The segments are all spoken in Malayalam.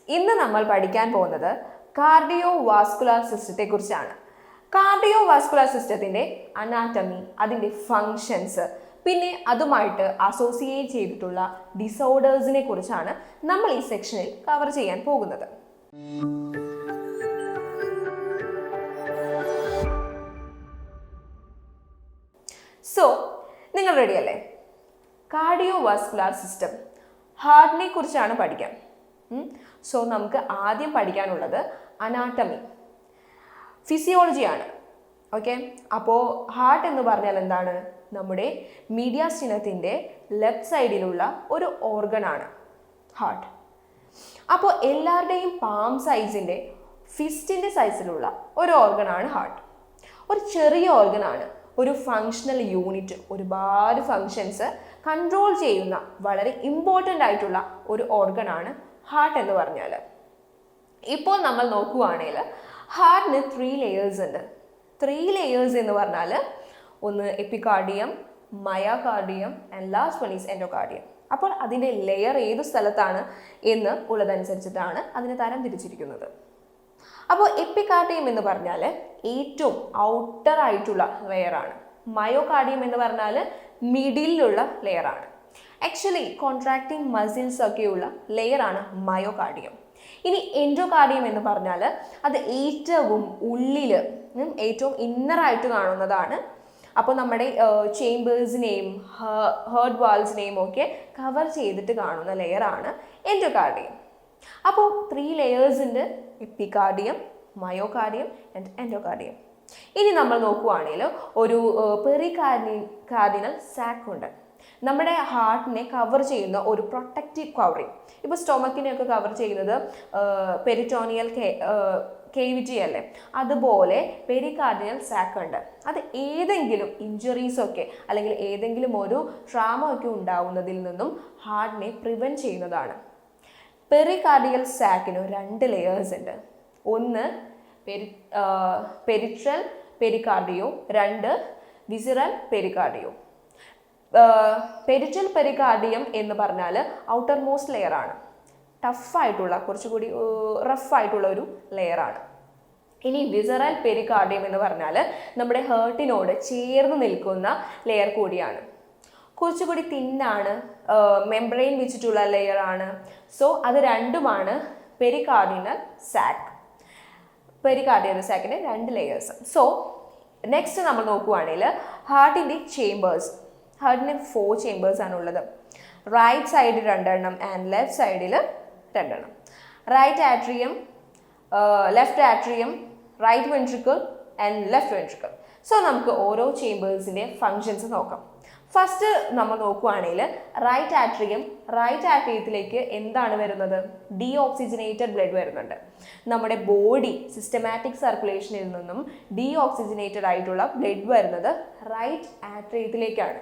ഇന്ന് നമ്മൾ പഠിക്കാൻ പോകുന്നത് കാർഡിയോ വാസ്കുലാർ സിസ്റ്റത്തെക്കുറിച്ചാണ്. കാർഡിയോ വാസ്കുലാർ സിസ്റ്റത്തിൻ്റെ അനാറ്റമി, അതിൻ്റെ ഫങ്ഷൻസ്, പിന്നെ അതുമായിട്ട് അസോസിയേറ്റ് ചെയ്തിട്ടുള്ള ഡിസോർഡേഴ്സിനെ കുറിച്ചാണ് നമ്മൾ ഈ സെക്ഷനിൽ കവർ ചെയ്യാൻ പോകുന്നത്. സോ നിങ്ങൾ റെഡിയല്ലേ? കാർഡിയോ വാസ്കുലാർ സിസ്റ്റം, ഹാർട്ടിനെ കുറിച്ചാണ് പഠിക്കാൻ. സോ നമുക്ക് ആദ്യം പഠിക്കാനുള്ളത് അനാട്ടമി, ഫിസിയോളജിയാണ്. ഓക്കെ, അപ്പോൾ ഹാർട്ട് എന്ന് പറഞ്ഞാൽ എന്താണ്? നമ്മുടെ മീഡിയാസ്റ്റിനത്തിൻ്റെ ലെഫ്റ്റ് സൈഡിലുള്ള ഒരു ഓർഗനാണ് ഹാർട്ട്. അപ്പോൾ എല്ലാവരുടെയും പാം സൈസിൻ്റെ, ഫിസ്റ്റിൻ്റെ സൈസിലുള്ള ഒരു ഓർഗനാണ് ഹാർട്ട്. ഒരു ചെറിയ ഓർഗനാണ്, ഒരു ഫങ്ഷണൽ യൂണിറ്റ്, ഒരുപാട് ഫങ്ഷൻസ് കൺട്രോൾ ചെയ്യുന്ന വളരെ ഇമ്പോർട്ടൻ്റ് ആയിട്ടുള്ള ഒരു ഓർഗനാണ് ഹാർട്ട് എന്ന് പറഞ്ഞാൽ. ഇപ്പോൾ നമ്മൾ നോക്കുകയാണെങ്കിൽ ഹാർട്ടിന് 3 ലെയേഴ്സ് ഉണ്ട്. 3 ലെയേഴ്സ് എന്ന് പറഞ്ഞാൽ ഒന്ന് epicardium, myocardium and last one is endocardium. അപ്പോൾ അതിൻ്റെ ലെയർ ഏത് സ്ഥലത്താണ് എന്ന് ഉള്ളതനുസരിച്ചിട്ടാണ് അതിനെ തരം തിരിച്ചിരിക്കുന്നത്. അപ്പോൾ എപ്പികാർഡിയം എന്ന് പറഞ്ഞാൽ ഏറ്റവും ഔട്ടർ ആയിട്ടുള്ള ലെയറാണ്. മയോകാർഡിയം എന്ന് പറഞ്ഞാൽ മിഡിലുള്ള ലെയറാണ്. ആക്ച്വലി കോൺട്രാക്റ്റിംഗ് മസിൽസ് ഒക്കെയുള്ള ലെയറാണ് മയോകാർഡിയം. ഇനി എൻഡോകാർഡിയം എന്ന് പറഞ്ഞാൽ അത് ഏറ്റവും ഉള്ളിൽ, ഏറ്റവും ഇന്നറായിട്ട് കാണുന്നതാണ്. അപ്പോൾ നമ്മുടെ ചേംബേഴ്സിനെയും ഹേർട്ട് വാൾസിനെയും ഒക്കെ കവർ ചെയ്തിട്ട് കാണുന്ന ലെയറാണ് എൻഡോകാർഡിയം. അപ്പോൾ 3 ലെയേഴ്സ് ഉണ്ട്: എപ്പികാർഡിയം, മയോകാർഡിയം ആൻഡ് എൻഡോകാർഡിയം. ഇനി നമ്മൾ നോക്കുകയാണെങ്കിൽ ഒരു പെറികാർഡിനൽ സാക്ക് ഉണ്ട്. നമ്മുടെ ഹാർട്ടിനെ കവർ ചെയ്യുന്ന ഒരു പ്രൊട്ടക്റ്റീവ് കവറിങ്. ഇപ്പോൾ സ്റ്റൊമക്കിനെയൊക്കെ കവർ ചെയ്യുന്നത് പെരിറ്റോണിയൽ കേവിറ്റി അല്ലേ, അതുപോലെ പെരികാർഡിനൽ സാക്ക് ഉണ്ട്. അത് ഏതെങ്കിലും ഇഞ്ചുറീസൊക്കെ അല്ലെങ്കിൽ ഏതെങ്കിലും ഒരു ട്രാമ ഒക്കെ ഉണ്ടാവുന്നതിൽ നിന്നും ഹാർട്ടിനെ പ്രിവെൻറ്റ് ചെയ്യുന്നതാണ്. പെരികാർഡിയൽ സാക്കിന് 2 ലെയേഴ്സ് ഉണ്ട്. ഒന്ന് പെരിട്രൽ പെരികാർഡിയോ, 2 വിസിറൽ പെരികാർഡിയോ. പെരിട്രൽ പെരികാർഡിയം എന്ന് പറഞ്ഞാൽ ഔട്ടർ മോസ്റ്റ് ലെയറാണ്, ടഫായിട്ടുള്ള, കുറച്ചുകൂടി റഫായിട്ടുള്ള ഒരു ലെയറാണ്. ഇനി വിസറൽ പെരികാർഡിയം എന്ന് പറഞ്ഞാൽ നമ്മുടെ ഹേർട്ടിനോട് ചേർന്ന് നിൽക്കുന്ന ലെയർ കൂടിയാണ്, കുറച്ചുകൂടി തിന്നാണ്, മെംബ്രെയിൻ വെച്ചിട്ടുള്ള ലെയറാണ്. സോ അത് രണ്ടുമാണ് പെരികാർഡിനൽ സാക്ക്. പെരികാർഡിനൽ സാക്കിൻ്റെ 2 ലെയേഴ്സ്. സോ നെക്സ്റ്റ് നമ്മൾ നോക്കുകയാണെങ്കിൽ ഹാർട്ടിൻ്റെ ചേംബേഴ്സ്. ഹാർട്ടിന് 4 ചേംബേഴ്സ് ആണുള്ളത്. റൈറ്റ് സൈഡിൽ 2 എണ്ണം ആൻഡ് ലെഫ്റ്റ് സൈഡിൽ 2 എണ്ണം. Right atrium, left atrium, right ventricle and left ventricle. So നമുക്ക് ഓരോ ചേംബേഴ്സിൻ്റെ ഫങ്ഷൻസ് നോക്കാം. ഫസ്റ്റ് നമ്മൾ നോക്കുകയാണെങ്കിൽ റൈറ്റ് ആട്രിയത്തിലേക്ക് എന്താണ് വരുന്നത്? ഡീഓക്സിജനേറ്റഡ് ബ്ലഡ് വരുന്നുണ്ട്. നമ്മുടെ ബോഡി സിസ്റ്റമാറ്റിക് സർക്കുലേഷനിൽ നിന്നും ഡീഓക്സിജനേറ്റഡ് ആയിട്ടുള്ള ബ്ലഡ് വരുന്നത് റൈറ്റ് ആട്രിയത്തിലേക്കാണ്,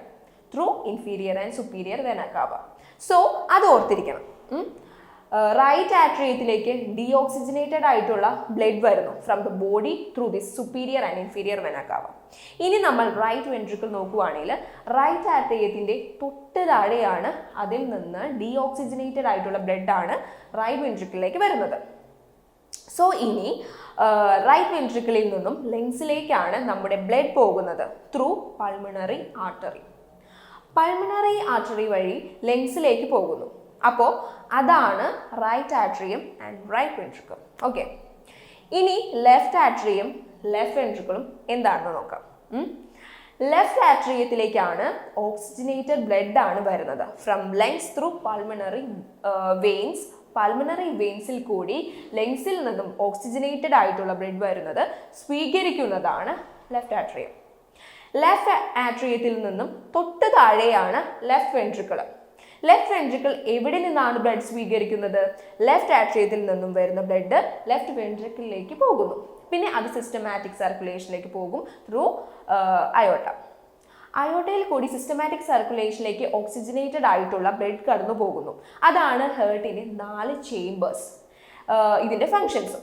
through inferior and superior vena cava. So അത് ഓർത്തിരിക്കണം. റൈറ്റ് ആട്രിയത്തിലേക്ക് ഡീഓക്സിജനേറ്റഡ് ആയിട്ടുള്ള ബ്ലഡ് വരുന്നു from the body through this superior and inferior vena cava. ഇനി നമ്മൾ റൈറ്റ് വെൻട്രിക്കിൾ നോക്കുകയാണെങ്കിൽ റൈറ്റ് ആട്രിയത്തിൻ്റെ തൊട്ട് താഴെയാണ്, അതിൽ നിന്ന് ഡീഓക്സിജനേറ്റഡ് ആയിട്ടുള്ള ബ്ലഡാണ് റൈറ്റ് വെൻട്രിക്കിളിലേക്ക് വരുന്നത്. സോ ഇനി റൈറ്റ് വെൻട്രിക്കിളിൽ നിന്നും ലങ്സിലേക്കാണ് നമ്മുടെ ബ്ലഡ് പോകുന്നത് through pulmonary artery. Pulmonary artery വഴി ലങ്സിലേക്ക് പോകുന്നു. അപ്പോൾ അതാണ് right atrium and right ventricle. Okay, ഇനി ലെഫ്റ്റ് ആട്രിയം ലെഫ്റ്റ് വെൻട്രിക്കിളും എന്താണെന്ന് നോക്കാം. ലെഫ്റ്റ് ആട്രിയത്തിലേക്കാണ് ഓക്സിജനേറ്റഡ് ബ്ലഡ് ആണ് വരുന്നത് from lungs through pulmonary veins. Pulmonary വെയിൻസിൽ കൂടി ലങ്സിൽ നിന്നും ഓക്സിജനേറ്റഡ് ആയിട്ടുള്ള ബ്ലഡ് വരുന്നത് സ്വീകരിക്കുന്നതാണ് ലെഫ്റ്റ് ആട്രിയം. ലെഫ്റ്റ് ആട്രിയത്തിൽ നിന്നും തൊട്ട് താഴെയാണ് ലെഫ്റ്റ് വെൻട്രിക്കിൾ. ലെഫ്റ്റ് വെൻട്രിക്കിൾ എവിടെ നിന്നാണ് ബ്ലഡ് സ്വീകരിക്കുന്നത്? ലെഫ്റ്റ് ആട്രിയത്തിൽ നിന്നും വരുന്ന ബ്ലഡ് ലെഫ്റ്റ് വെൻട്രിക്കിളിലേക്ക് പോകുന്നു. പിന്നെ അത് സിസ്റ്റമാറ്റിക് സർക്കുലേഷനിലേക്ക് പോകും ത്രൂ അയോട്ട. അയോട്ടയിൽ കൂടി സിസ്റ്റമാറ്റിക് സർക്കുലേഷനിലേക്ക് ഓക്സിജനേറ്റഡ് ആയിട്ടുള്ള ബ്ലഡ് കടന്നു പോകുന്നു. അതാണ് ഹേർട്ടിന് 4 ചേംബേഴ്സ്. ഇതിൻ്റെ ഫങ്ഷൻസും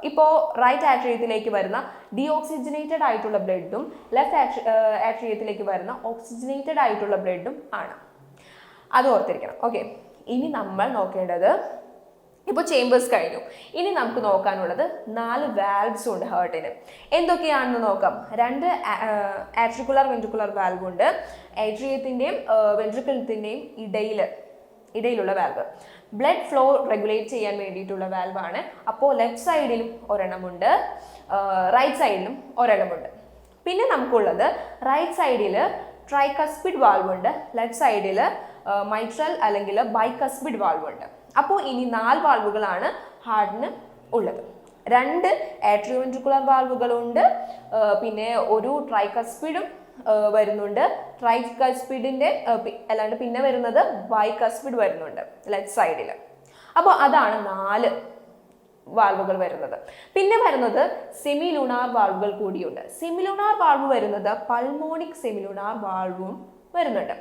ഇപ്പോൾ റൈറ്റ് ആട്രിയത്തിലേക്ക് വരുന്ന ഡീഓക്സിജനേറ്റഡ് ആയിട്ടുള്ള ബ്ലഡും ലെഫ്റ്റ് ആട്രിയത്തിലേക്ക് വരുന്ന ഓക്സിജനേറ്റഡ് ആയിട്ടുള്ള ബ്ലഡും ആണ്. അത് ഓർത്തിരിക്കണം. ഓക്കെ, ഇനി നമ്മൾ നോക്കേണ്ടത് ഇപ്പോൾ ചേമ്പേഴ്സ് കഴിഞ്ഞു. ഇനി നമുക്ക് നോക്കാനുള്ളത് 4 വാൽവ്സ് ഉണ്ട് ഹാർട്ടിന്. എന്തൊക്കെയാണെന്ന് നോക്കാം. 2 ആട്രിക്കുലർ വെൻട്രിക്കുലർ വാൽവ് ഉണ്ട്. ഏട്രിയത്തിൻ്റെയും വെൻട്രിക്കിൾത്തിൻ്റെയും ഇടയിലുള്ള വാൽവ്. ബ്ലഡ് ഫ്ലോ റെഗുലേറ്റ് ചെയ്യാൻ വേണ്ടിയിട്ടുള്ള വാൽവാണ്. അപ്പോൾ ലെഫ്റ്റ് സൈഡിലും ഒരെണ്ണമുണ്ട്, റൈറ്റ് സൈഡിലും ഒരെണ്ണമുണ്ട്. പിന്നെ നമുക്കുള്ളത് റൈറ്റ് സൈഡിൽ ട്രൈകസ്പിഡ് വാൽവ് ഉണ്ട്, ലെഫ്റ്റ് സൈഡിൽ മൈട്രൽ അല്ലെങ്കിൽ ബൈകസ്പിഡ് വാൽവ് ഉണ്ട്. അപ്പോൾ ഇനി 4 വാൽവുകളാണ് ഹാർട്ടിന് ഉള്ളത്. 2 ആട്രിയോവെൻട്രിക്കുലർ വാൽവുകളുണ്ട്, പിന്നെ ഒരു ട്രൈകസ്പിഡും വരുന്നുണ്ട്. ട്രൈകസ്പിഡിൻ്റെ അല്ലാണ്ട് പിന്നെ വരുന്നത് ബൈകസ്പിഡ് വരുന്നുണ്ട് ലെഫ്റ്റ് സൈഡിൽ. അപ്പോൾ അതാണ് 4 വാൽവുകൾ വരുന്നത്. പിന്നെ വരുന്നത് സെമിലൂണാർ വാൽവുകൾ കൂടിയുണ്ട്. സെമിലൂണാർ വാൽവ് വരുന്നത് പൾമോണിക് സെമിലൂണാർ വാൽവും വരുന്നുണ്ട്,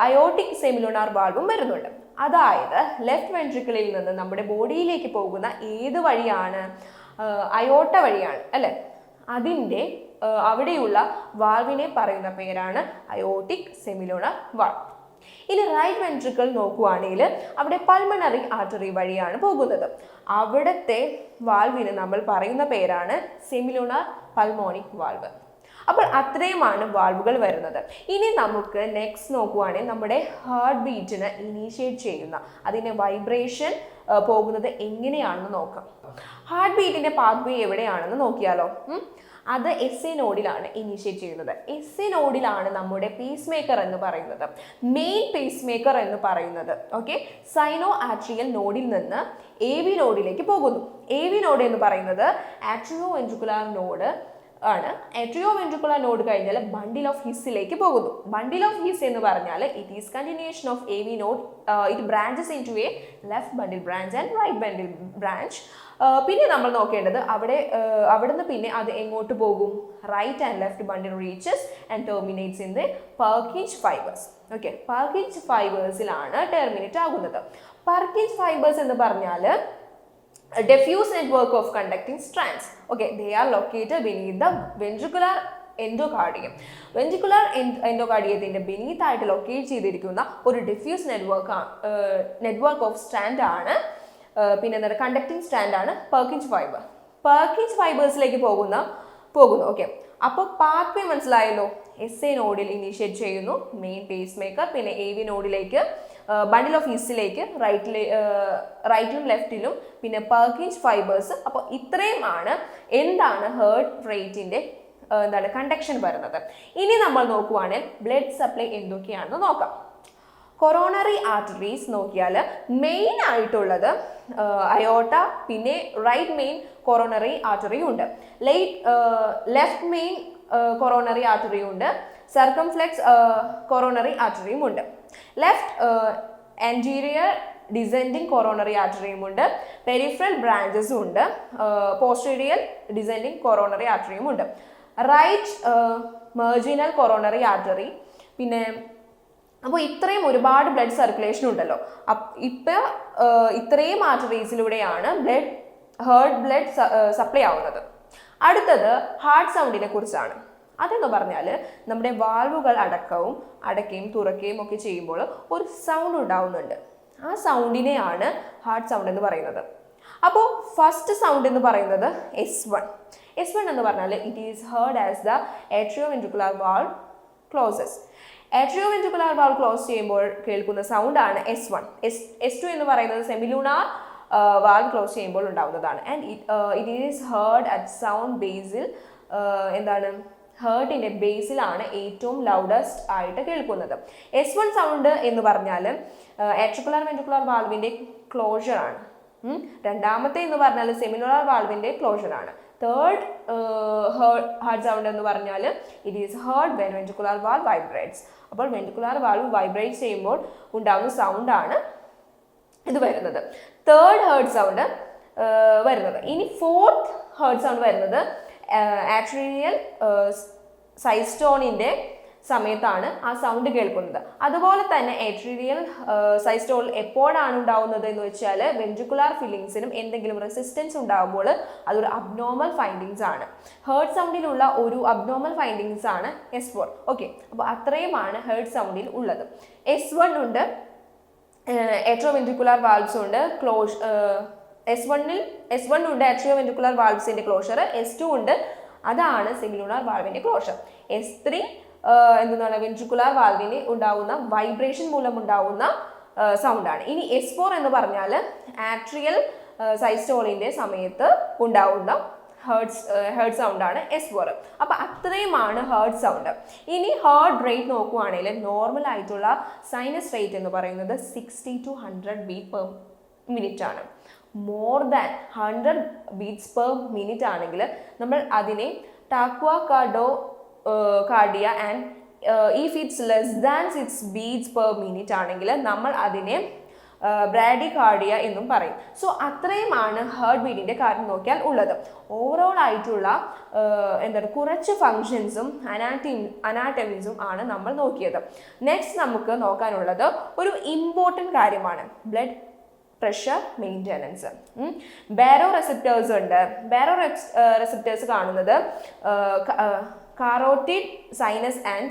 അയോട്ടിക് സെമിലൂണാർ വാൽവും വരുന്നുണ്ട്. അതായത് ലെഫ്റ്റ് വെൻട്രിക്കിളിൽ നിന്ന് നമ്മുടെ ബോഡിയിലേക്ക് പോകുന്ന ഏത് വഴിയാണ്? അയോട്ട വഴിയാണ് അല്ലേ? അതിൻ്റെ അവിടെയുള്ള വാൽവിനെ പറയുന്ന പേരാണ് അയോട്ടിക് സെമിലൂണാർ വാൽവ്. ഇനി റൈറ്റ് വെൻട്രിക്കിൾ നോക്കുകയാണെങ്കിൽ അവിടെ പൾമണറി ആർട്ടറി വഴിയാണ് പോകുന്നത്. അവിടുത്തെ വാൽവിന് നമ്മൾ പറയുന്ന പേരാണ് സെമിലൂണാർ പൾമോണിക് വാൽവ്. അപ്പോൾ അത്രയുമാണ് വാൽവുകൾ വരുന്നത്. ഇനി നമുക്ക് നെക്സ്റ്റ് നോക്കുവാണെങ്കിൽ നമ്മുടെ ഹാർട്ട് ബീറ്റിനെ ഇനീഷ്യേറ്റ് ചെയ്യുന്ന അതിൻ്റെ വൈബ്രേഷൻ പോകുന്നത് എങ്ങനെയാണെന്ന് നോക്കാം. ഹാർട്ട് ബീറ്റിൻ്റെ പാത്വേ എവിടെയാണെന്ന് നോക്കിയാലോ. അത് എസ് എ നോഡിലാണ് ഇനീഷ്യേറ്റ് ചെയ്യുന്നത്. എസ് എ നോഡിലാണ് നമ്മുടെ പേസ് മേക്കർ എന്ന് പറയുന്നത്, മെയിൻ പേസ് മേക്കർ എന്ന് പറയുന്നത്. ഓക്കെ, സൈനോ ആട്രിയൽ നോഡിൽ നിന്ന് എ വി നോഡിലേക്ക് പോകുന്നു. എ വി നോഡ് എന്ന് പറയുന്നത് ആട്രിയോ വെൻട്രിക്കുലാർ നോഡ് ആണ്. ആട്രിയോ വെൻട്രിക്കുലാർ നോഡ് കഴിഞ്ഞാൽ ബണ്ടിൽ ഓഫ് ഹിസ്സിലേക്ക് പോകുന്നു. ബണ്ടിൽ ഓഫ് ഹിസ് എന്ന് പറഞ്ഞാൽ it is continuation of A V node. It branches into a left bundle branch and right bundle branch. പിന്നെ നമ്മൾ നോക്കേണ്ടത് അവിടുന്ന് പിന്നെ അത് എങ്ങോട്ട് പോകും? Right and left bundle reaches and terminates in the Purkinje fibres. Okay, Purkinje ഫൈബേഴ്സിലാണ് ടെർമിനേറ്റ് ആകുന്നത്. പർക്കിഞ്ച് ഫൈബേഴ്സ് എന്ന് പറഞ്ഞാൽ diffuse network of conducting strands. Okay, they are located beneath the ventricular endocardium. Ventricular എൻഡോകാർഡിയത്തിൻ്റെ ബെനീത്ത് ആയിട്ട് ലൊക്കേറ്റ് ചെയ്തിരിക്കുന്ന ഒരു ഡിഫ്യൂസ് നെറ്റ്വർക്ക് ഓഫ് സ്ട്രാൻഡ് ആണ്. പിന്നെ എന്താണ്? കണ്ടക്ടിങ് സ്ട്രാൻഡ് ആണ് പെർക്കിഞ്ച് ഫൈബർ. പെർക്കിഞ്ച് ഫൈബേഴ്സിലേക്ക് പോകുന്നു. ഓക്കെ, അപ്പോൾ പാത്വേ മനസ്സിലായല്ലോ. എസ് എ നോഡിൽ ഇനീഷ്യേറ്റ് ചെയ്യുന്നു, മെയിൻ പേസ് മേക്കർ. പിന്നെ എ വി നോഡിലേക്ക് ബണ്ടിൽ ഓഫ് ഹിസ്സിലേക്ക് റൈറ്റിലും ലെഫ്റ്റിലും, പിന്നെ പെർക്കിഞ്ച് ഫൈബേഴ്സ്. അപ്പോൾ ഇത്രയുമാണ് എന്താണ് ഹേർട്ട് റേറ്റിൻ്റെ കണ്ടക്ഷൻ വരുന്നത്. ഇനി നമ്മൾ നോക്കുവാണെങ്കിൽ ബ്ലഡ് സപ്ലൈ എന്തൊക്കെയാണെന്ന് നോക്കാം. കൊറോണറി ആർട്ടറീസ് നോക്കിയാൽ മെയിൻ ആയിട്ടുള്ളത് അയോട്ട, പിന്നെ റൈറ്റ് മെയിൻ കൊറോണറി ആർട്ടറി ഉണ്ട്, ലെഫ്റ്റ് മെയിൻ കൊറോണറി ആർട്ടറി ഉണ്ട്, സർക്കംഫ്ലെക്സ് കൊറോണറി ആർട്ടറിയും ഉണ്ട്. ലെഫ്റ്റ് ആൻറ്റീരിയർ ഡിസെൻഡിങ് കൊറോണറി ആർട്ടറിയും ഉണ്ട്, പെരിഫറൽ ബ്രാഞ്ചസും ഉണ്ട്, പോസ്റ്റീരിയർ ഡിസെൻഡിങ് കൊറോണറി ആർട്ടറിയും ഉണ്ട്. Right marginal coronary artery. പിന്നെ അപ്പോൾ ഇത്രയും ഒരുപാട് ബ്ലഡ് സർക്കുലേഷൻ ഉണ്ടല്ലോ. ഇപ്പോൾ ഇത്രയും ആർട്ടറീസിലൂടെയാണ് ഹേർട്ട് ബ്ലഡ് സപ്ലൈ ആവുന്നത്. അടുത്തത് ഹാർട്ട് സൗണ്ടിനെ കുറിച്ചാണ്. അതെന്ന് പറഞ്ഞാൽ നമ്മുടെ വാൽവുകൾ അടയ്ക്കുകയും തുറക്കുകയും ഒക്കെ ചെയ്യുമ്പോൾ ഒരു സൗണ്ട് ഉണ്ടാവുന്നുണ്ട്. ആ സൗണ്ടിനെയാണ് ഹാർട്ട് സൗണ്ട് എന്ന് പറയുന്നത്. അപ്പോൾ ഫസ്റ്റ് സൗണ്ട് എന്ന് പറയുന്നത് S1. S1 എന്ന് പറഞ്ഞാൽ it is heard as the atrioventricular valve closes. Atrioventricular valve close ചെയ്യുമ്പോൾ കേൾക്കുന്ന സൗണ്ടാണ് S1. S2 എന്ന് പറയുന്നത് സെമിലൂണാർ വാൾവ് ക്ലോസ് ചെയ്യുമ്പോൾ ഉണ്ടാവുന്നതാണ്. And it is heard at sound ബേസിൽ. എന്താണ്? ഹേർട്ടിൻ്റെ ബേസിലാണ് ഏറ്റവും ലൗഡസ്റ്റ് ആയിട്ട് കേൾക്കുന്നത്. S1 സൗണ്ട് എന്ന് പറഞ്ഞാൽ ആട്രിക്കുലാർ വെൻട്രിക്കുലാർ വാൾവിൻ്റെ ക്ലോഷറാണ്. രണ്ടാമത്തെ എന്ന് പറഞ്ഞാൽ സെമിലൂണാർ വാൾവിൻ്റെ ക്ലോഷറാണ്. തേർഡ് ഹാർട്ട് സൗണ്ട് എന്ന് പറഞ്ഞാൽ it is heard when ventricular valve vibrates. അപ്പോൾ വെൻട്രിക്കുലാർ വാൾവ് വൈബ്രേറ്റ് ചെയ്യുമ്പോൾ ഉണ്ടാകുന്ന സൗണ്ടാണ് ഇത് വരുന്നത്. തേർഡ് ഹേർട്ട് സൗണ്ട് വരുന്നത്. ഇനി ഫോർത്ത് ഹേർട്ട് സൗണ്ട് വരുന്നത് ആട്രിയൽ സൈസ്റ്റോണിൻ്റെ സമയത്താണ് ആ സൗണ്ട് കേൾക്കുന്നത്. അതുപോലെ തന്നെ ആട്രിയൽ സൈസ്റ്റോൾ എപ്പോഴാണ് ഉണ്ടാവുന്നത് എന്ന് വെച്ചാൽ വെൻട്രിക്കുലാർ ഫില്ലിങ്സിനും എന്തെങ്കിലും റെസിസ്റ്റൻസ് ഉണ്ടാകുമ്പോൾ അതൊരു അബ്നോർമൽ ഫൈൻഡിങ്സ് ആണ്. ഹേർട്ട് സൗണ്ടിലുള്ള ഒരു അബ്നോർമൽ ഫൈൻഡിങ്സ് ആണ് S4. ഓക്കെ, അപ്പോൾ അത്രയുമാണ് ഹേർട്ട് സൗണ്ടിൽ ഉള്ളത്. S1 ഉണ്ട്, atrioventricular valves ഉണ്ട്, S1 ഉണ്ട് atrioventricular valvesന്റെ ക്ലോഷർ, S2 ഉണ്ട്, അതാണ് സെല്ലുലാർ വാൾവിന്റെ ക്ലോഷർ. S3 എന്താണ് വെൻട്രിക്കുലാർ വാൽവിന് ഉണ്ടാവുന്ന വൈബ്രേഷൻ മൂലം ഉണ്ടാവുന്ന സൗണ്ട് ആണ്. ഇനി S4 എന്ന് പറഞ്ഞാൽ ആട്രിയൽ സൈസ്റ്റോളിന്റെ സമയത്ത് ഉണ്ടാവുന്ന ഹേർട്ട് സൗണ്ട് ആണ് S4. അപ്പോൾ അത്രയുമാണ് ഹേർട്ട് സൗണ്ട്. ഇനി ഹാർട്ട് റേറ്റ് നോക്കുവാണെങ്കിൽ നോർമൽ ആയിട്ടുള്ള സൈനസ് റേറ്റ് എന്ന് പറയുന്നത് 60 to 100 ബീറ്റ് പെർ മിനിറ്റ് ആണ്. More than 100 beats per minute ആണെങ്കിൽ നമ്മൾ അതിനെ tachycardia and if it's less than 6 beats per minute ആണെങ്കിൽ നമ്മൾ അതിനെ ബ്രാഡികാർഡിയ എന്നും പറയും. സോ അത്രയുമാണ് ഹാർട്ട് ബീറ്റിൻ്റെ കാര്യം നോക്കിയാൽ ഉള്ളത്. ഓവറോൾ ആയിട്ടുള്ള എന്താണ് കുറച്ച് ഫങ്ഷൻസും അനാറ്റമീസും ആണ് നമ്മൾ നോക്കിയത്. നെക്സ്റ്റ് നമുക്ക് നോക്കാനുള്ളത് ഒരു ഇമ്പോർട്ടൻറ്റ് കാര്യമാണ്, ബ്ലഡ് പ്രഷർ മെയിൻ്റെനൻസ്. ബാരോ റെസെപ്റ്റേഴ്സ് ഉണ്ട്. ബാരോ റെസെപ്റ്റേഴ്സ് കാണുന്നത് കാരോട്ടിഡ് സൈനസ് ആൻഡ്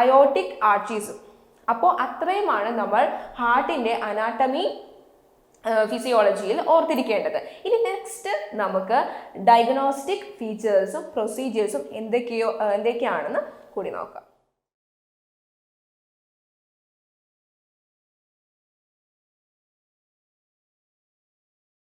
അയോട്ടിക് ആർട്ടീസും. അപ്പോൾ അത്രയുമാണ് നമ്മൾ ഹാർട്ടിൻ്റെ അനാട്ടമി ഫിസിയോളജിയിൽ ഓർത്തിരിക്കേണ്ടത്. ഇനി നെക്സ്റ്റ് നമുക്ക് ഡയഗ്നോസ്റ്റിക് ഫീച്ചേഴ്സും പ്രൊസീജിയേഴ്സും എന്തൊക്കെയാണെന്ന് കൂടി നോക്കാം.